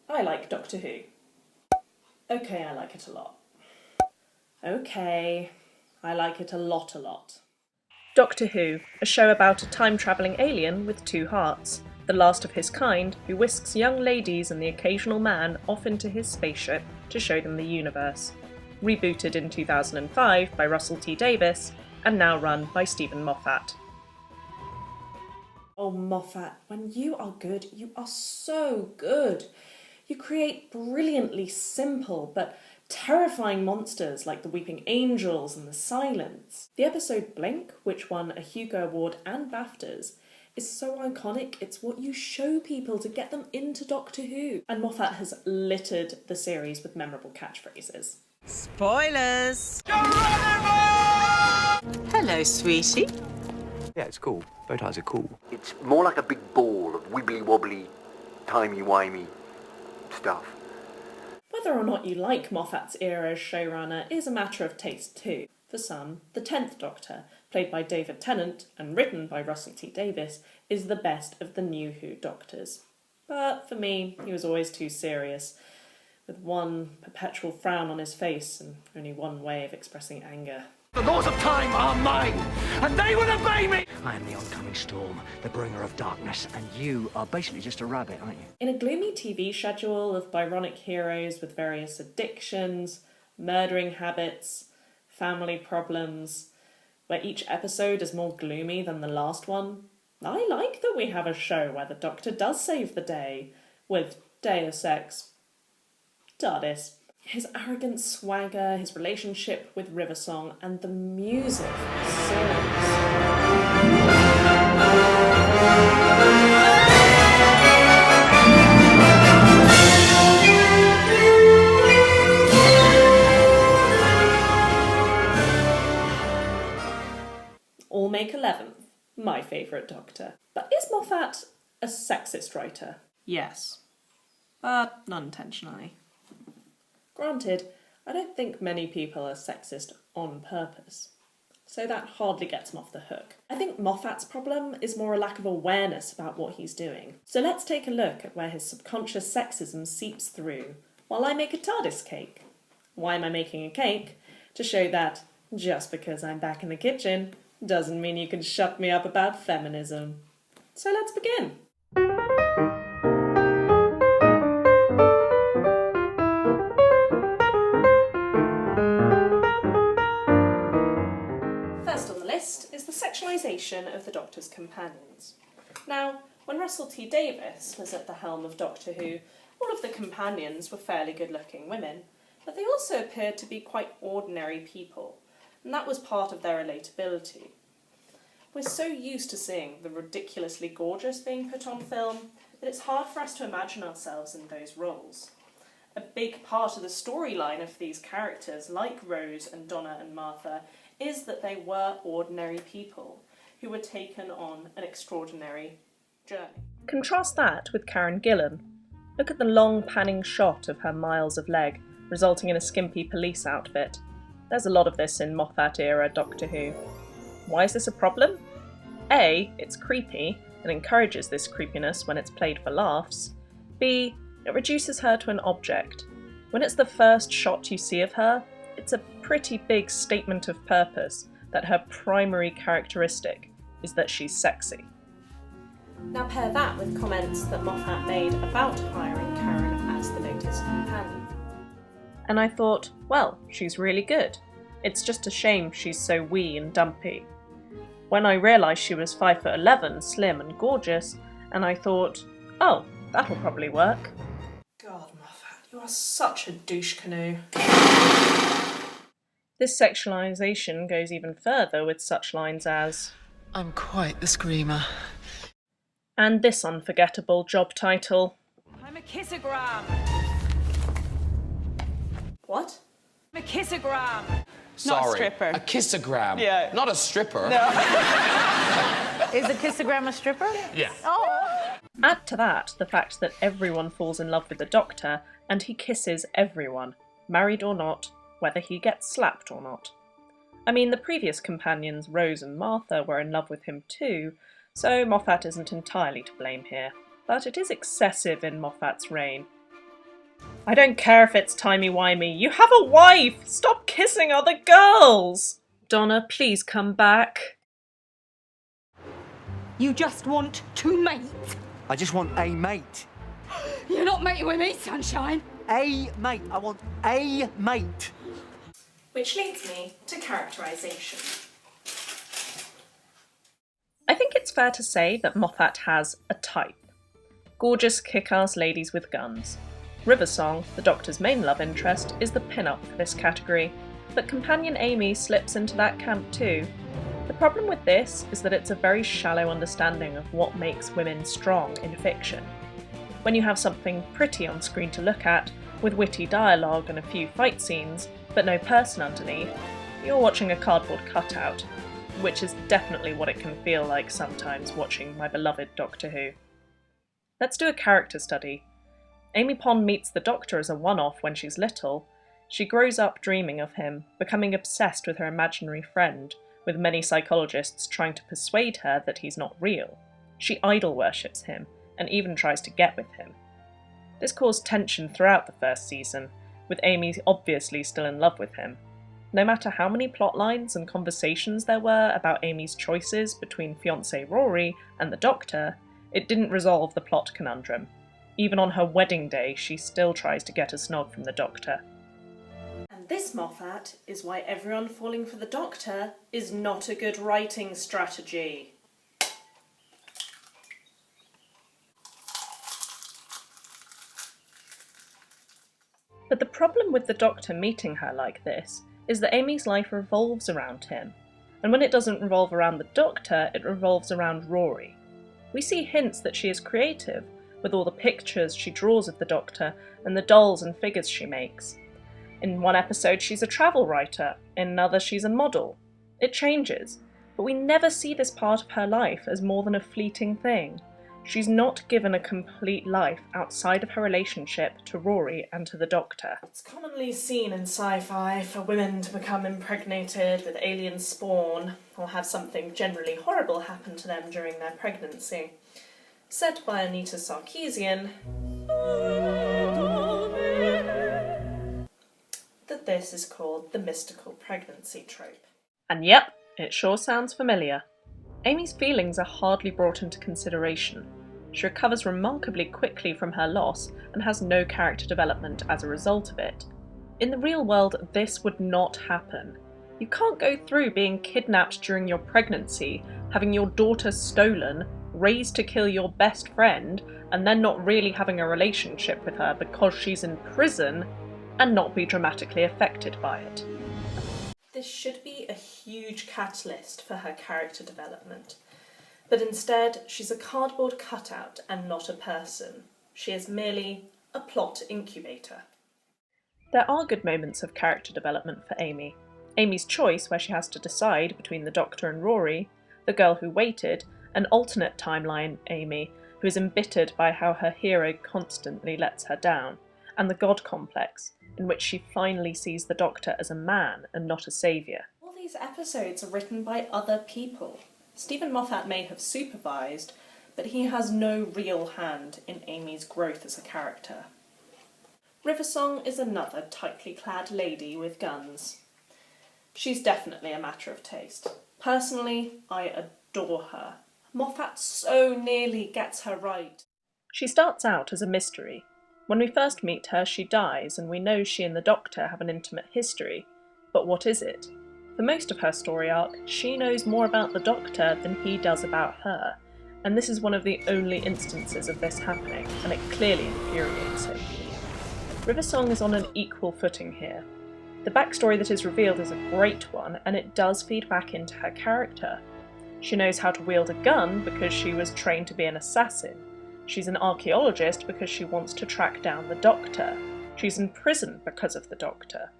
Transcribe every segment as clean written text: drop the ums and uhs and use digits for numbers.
I like Doctor Who. Okay, I like it a lot. Okay, I like it a lot. Doctor Who, a show about a time-travelling alien with two hearts, the last of his kind, who whisks young ladies and the occasional man off into his spaceship to show them the universe. Rebooted in 2005 by Russell T Davies, and now run by Steven Moffat. Oh, Moffat, when you are good, you are so good. You create brilliantly simple but terrifying monsters like the Weeping Angels and the Silence. The episode Blink, which won a Hugo Award and BAFTAs, is so iconic, it's what you show people to get them into Doctor Who. And Moffat has littered the series with memorable catchphrases. Spoilers! Hello, sweetie. Yeah, it's cool. Bow ties are cool. It's more like a big ball of wibbly-wobbly, timey-wimey stuff. Whether or not you like Moffat's era as showrunner is a matter of taste too. For some, the 10th Doctor, played by David Tennant and written by Russell T Davies, is the best of the new Who Doctors. But for me, he was always too serious, with one perpetual frown on his face and only one way of expressing anger. The laws of time are mine, and they will obey me! I am the oncoming storm, the bringer of darkness, and you are basically just a rabbit, aren't you? In a gloomy TV schedule of Byronic heroes with various addictions, murdering habits, family problems, where each episode is more gloomy than the last one, I like that we have a show where the Doctor does save the day, with Deus Ex Tardis. His arrogant swagger, his relationship with Riversong, and the music of the series. All make 11th, my favourite Doctor. But is Moffat a sexist writer? Yes, but not intentionally. Granted, I don't think many people are sexist on purpose, so that hardly gets him off the hook. I think Moffat's problem is more a lack of awareness about what he's doing. So let's take a look at where his subconscious sexism seeps through while I make a Tardis cake. Why am I making a cake? To show that just because I'm back in the kitchen doesn't mean you can shut me up about feminism. So let's begin. Is the sexualisation of the Doctor's companions. Now, when Russell T Davies was at the helm of Doctor Who, all of the companions were fairly good-looking women, but they also appeared to be quite ordinary people, and that was part of their relatability. We're so used to seeing the ridiculously gorgeous being put on film that it's hard for us to imagine ourselves in those roles. A big part of the storyline of these characters, like Rose and Donna and Martha, is that they were ordinary people who were taken on an extraordinary journey. Contrast that with Karen Gillan. Look at the long panning shot of her miles of leg, resulting in a skimpy police outfit. There's a lot of this in Moffat-era Doctor Who. Why is this a problem? A, it's creepy, and encourages this creepiness when it's played for laughs. B, it reduces her to an object. When it's the first shot you see of her, it's a pretty big statement of purpose that her primary characteristic is that she's sexy. Now pair that with comments that Moffat made about hiring Karen as the latest companion. And I thought, well, she's really good. It's just a shame she's so wee and dumpy. When I realised she was 5'11", slim and gorgeous, and I thought, oh, that'll probably work. God, Moffat, you are such a douche canoe. This sexualisation goes even further with such lines as, I'm quite the screamer. And this unforgettable job title. I'm a kissogram. What? I'm a kissogram. Sorry, not a stripper. A kissogram. Yeah. Not a stripper. No. Is a kissogram a stripper? Yeah. Oh. Add to that the fact that everyone falls in love with the Doctor and he kisses everyone, married or not, whether he gets slapped or not. I mean, the previous companions, Rose and Martha, were in love with him too, so Moffat isn't entirely to blame here. But it is excessive in Moffat's reign. I don't care if it's timey-wimey. You have a wife! Stop kissing other girls! Donna, please come back. You just want to mate. I just want a mate. You're not mating with me, sunshine. A mate. I want a mate. Which leads me to characterisation. I think it's fair to say that Moffat has a type. Gorgeous, kick-ass ladies with guns. Riversong, the Doctor's main love interest, is the pin-up for this category, but companion Amy slips into that camp too. The problem with this is that it's a very shallow understanding of what makes women strong in fiction. When you have something pretty on screen to look at, with witty dialogue and a few fight scenes, but no person underneath, you're watching a cardboard cutout, which is definitely what it can feel like sometimes watching my beloved Doctor Who. Let's do a character study. Amy Pond meets the Doctor as a one-off when she's little. She grows up dreaming of him, becoming obsessed with her imaginary friend, with many psychologists trying to persuade her that he's not real. She idol-worships him, and even tries to get with him. This caused tension throughout the first season, with Amy obviously still in love with him. No matter how many plot lines and conversations there were about Amy's choices between fiancé Rory and the Doctor, it didn't resolve the plot conundrum. Even on her wedding day, she still tries to get a snog from the Doctor. And this, Moffat, is why everyone falling for the Doctor is not a good writing strategy. But the problem with the Doctor meeting her like this is that Amy's life revolves around him. And when it doesn't revolve around the Doctor, it revolves around Rory. We see hints that she is creative, with all the pictures she draws of the Doctor and the dolls and figures she makes. In one episode she's a travel writer, in another she's a model. It changes, but we never see this part of her life as more than a fleeting thing. She's not given a complete life outside of her relationship to Rory and to the Doctor. It's commonly seen in sci-fi for women to become impregnated with alien spawn, or have something generally horrible happen to them during their pregnancy. Said by Anita Sarkeesian that this is called the mystical pregnancy trope. And yep, it sure sounds familiar. Amy's feelings are hardly brought into consideration. She recovers remarkably quickly from her loss and has no character development as a result of it. In the real world, this would not happen. You can't go through being kidnapped during your pregnancy, having your daughter stolen, raised to kill your best friend, and then not really having a relationship with her because she's in prison, and not be dramatically affected by it. This should be a huge catalyst for her character development, but instead she's a cardboard cutout and not a person. She is merely a plot incubator. There are good moments of character development for Amy. Amy's choice, where she has to decide between the Doctor and Rory, the girl who waited, an alternate timeline Amy, who is embittered by how her hero constantly lets her down, and the God complex, in which she finally sees the Doctor as a man and not a saviour. All these episodes are written by other people. Steven Moffat may have supervised, but he has no real hand in Amy's growth as a character. Riversong is another tightly clad lady with guns. She's definitely a matter of taste. Personally, I adore her. Moffat so nearly gets her right. She starts out as a mystery. When we first meet her, she dies, and we know she and the Doctor have an intimate history. But what is it? For most of her story arc, she knows more about the Doctor than he does about her, and this is one of the only instances of this happening, and it clearly infuriates him. Riversong is on an equal footing here. The backstory that is revealed is a great one, and it does feed back into her character. She knows how to wield a gun because she was trained to be an assassin. She's an archaeologist because she wants to track down the Doctor. She's in prison because of the Doctor.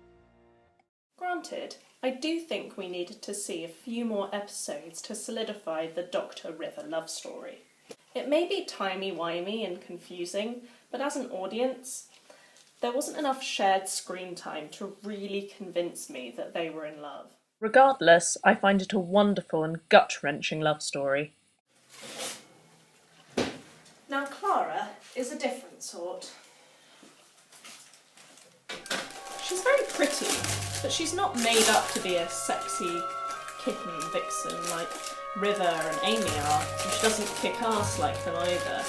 Granted, I do think we needed to see a few more episodes to solidify the Doctor-River love story. It may be timey-wimey and confusing, but as an audience, there wasn't enough shared screen time to really convince me that they were in love. Regardless, I find it a wonderful and gut-wrenching love story. Now Clara is a different sort. very pretty, but she's not made up to be a sexy kitten vixen like River and Amy are, and she doesn't kick ass like them either.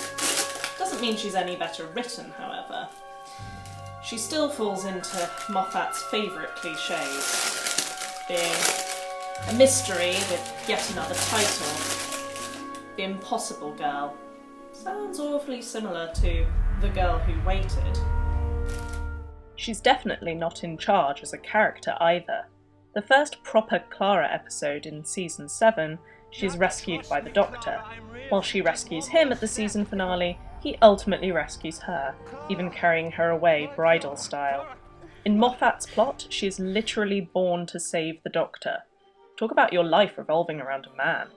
Doesn't mean she's any better written, however. She still falls into Moffat's favourite cliches, being a mystery with yet another title. The Impossible Girl. Sounds awfully similar to The Girl Who Waited. She's definitely not in charge as a character either. The first proper Clara episode in season 7, she's rescued by the Doctor. While she rescues him at the season finale, he ultimately rescues her, even carrying her away bridal style. In Moffat's plot, she is literally born to save the Doctor. Talk about your life revolving around a man.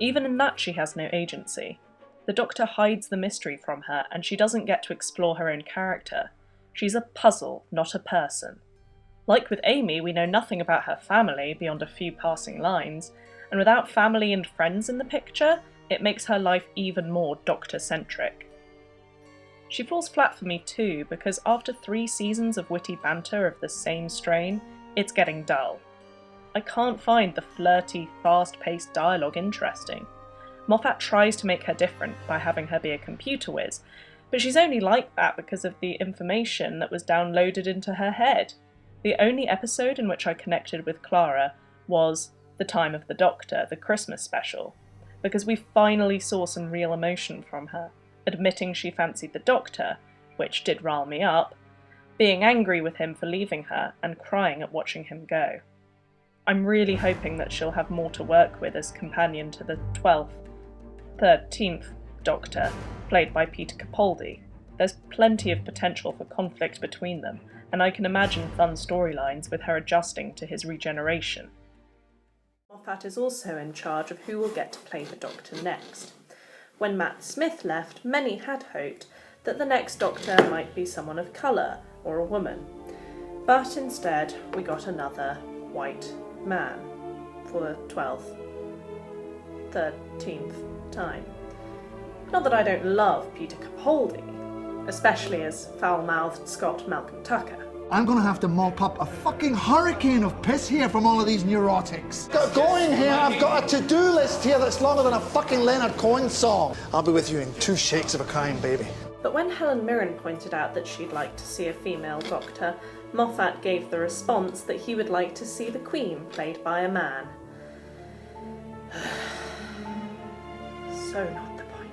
Even in that, she has no agency. The Doctor hides the mystery from her, and she doesn't get to explore her own character. She's a puzzle, not a person. Like with Amy, we know nothing about her family beyond a few passing lines, and without family and friends in the picture, it makes her life even more Doctor-centric. She falls flat for me too, because after 3 seasons of witty banter of the same strain, it's getting dull. I can't find the flirty, fast-paced dialogue interesting. Moffat tries to make her different by having her be a computer whiz, but she's only like that because of the information that was downloaded into her head. The only episode in which I connected with Clara was The Time of the Doctor, the Christmas special, because we finally saw some real emotion from her, admitting she fancied the Doctor, which did rile me up, being angry with him for leaving her, and crying at watching him go. I'm really hoping that she'll have more to work with as companion to the 13th Doctor, played by Peter Capaldi. There's plenty of potential for conflict between them, and I can imagine fun storylines with her adjusting to his regeneration. Moffat is also in charge of who will get to play the Doctor next. When Matt Smith left, many had hoped that the next Doctor might be someone of colour or a woman. But instead, we got another white man for the 13th time. Not that I don't love Peter Capaldi, especially as foul-mouthed Scott Malcolm Tucker. I'm gonna have to mop up a fucking hurricane of piss here from all of these neurotics. Got going here, I've got a to-do list here that's longer than a fucking Leonard Cohen song. I'll be with you in 2 shakes of a crying baby. But when Helen Mirren pointed out that she'd like to see a female Doctor, Moffat gave the response that he would like to see the Queen played by a man. So not the point.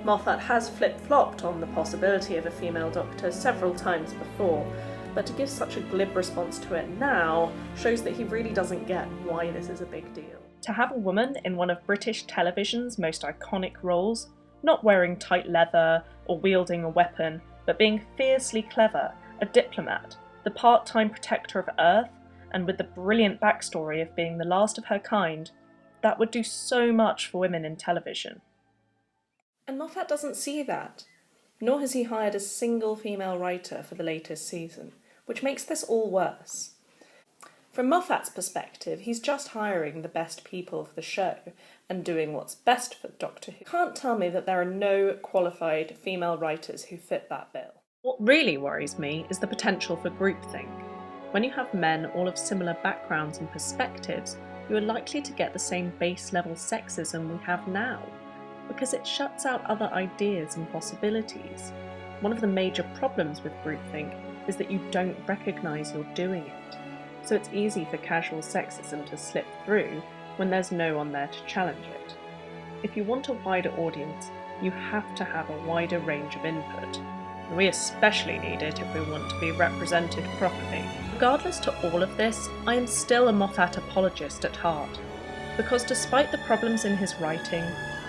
Moffat has flip-flopped on the possibility of a female Doctor several times before, but to give such a glib response to it now shows that he really doesn't get why this is a big deal. To have a woman in one of British television's most iconic roles, not wearing tight leather or wielding a weapon, but being fiercely clever, a diplomat, the part-time protector of Earth, and with the brilliant backstory of being the last of her kind, that would do so much for women in television. And Moffat doesn't see that, nor has he hired a single female writer for the latest season, which makes this all worse. From Moffat's perspective, he's just hiring the best people for the show and doing what's best for Doctor Who. Can't tell me that there are no qualified female writers who fit that bill. What really worries me is the potential for groupthink. When you have men all of similar backgrounds and perspectives, you are likely to get the same base-level sexism we have now, because it shuts out other ideas and possibilities. One of the major problems with groupthink is that you don't recognise you're doing it, so it's easy for casual sexism to slip through when there's no one there to challenge it. If you want a wider audience, you have to have a wider range of input, and we especially need it if we want to be represented properly. Regardless to all of this, I am still a Moffat apologist at heart, because despite the problems in his writing,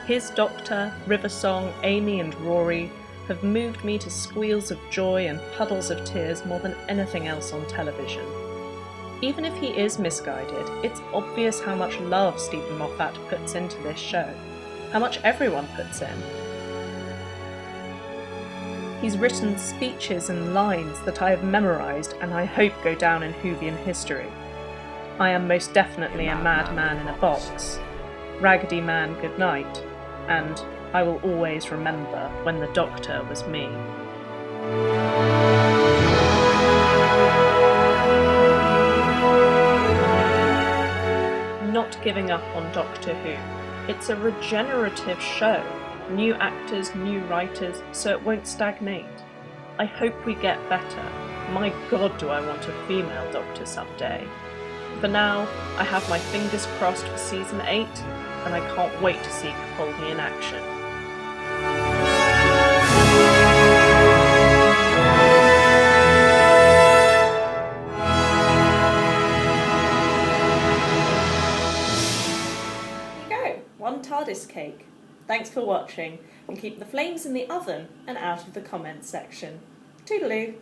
his Doctor, River Song, Amy and Rory have moved me to squeals of joy and puddles of tears more than anything else on television. Even if he is misguided, it's obvious how much love Steven Moffat puts into this show, how much everyone puts in. He's written speeches and lines that I have memorised and I hope go down in Whovian history. I am most definitely a madman in a box. Raggedy Man good night, and I will always remember when the Doctor was me. Doctor Who. It's a regenerative show. New actors, new writers, so it won't stagnate. I hope we get better. My God, do I want a female Doctor someday. For now, I have my fingers crossed for season 8, and I can't wait to see Capaldi in action. There you go, one Tardis cake. Thanks for watching, and keep the flames in the oven and out of the comments section. Toodaloo!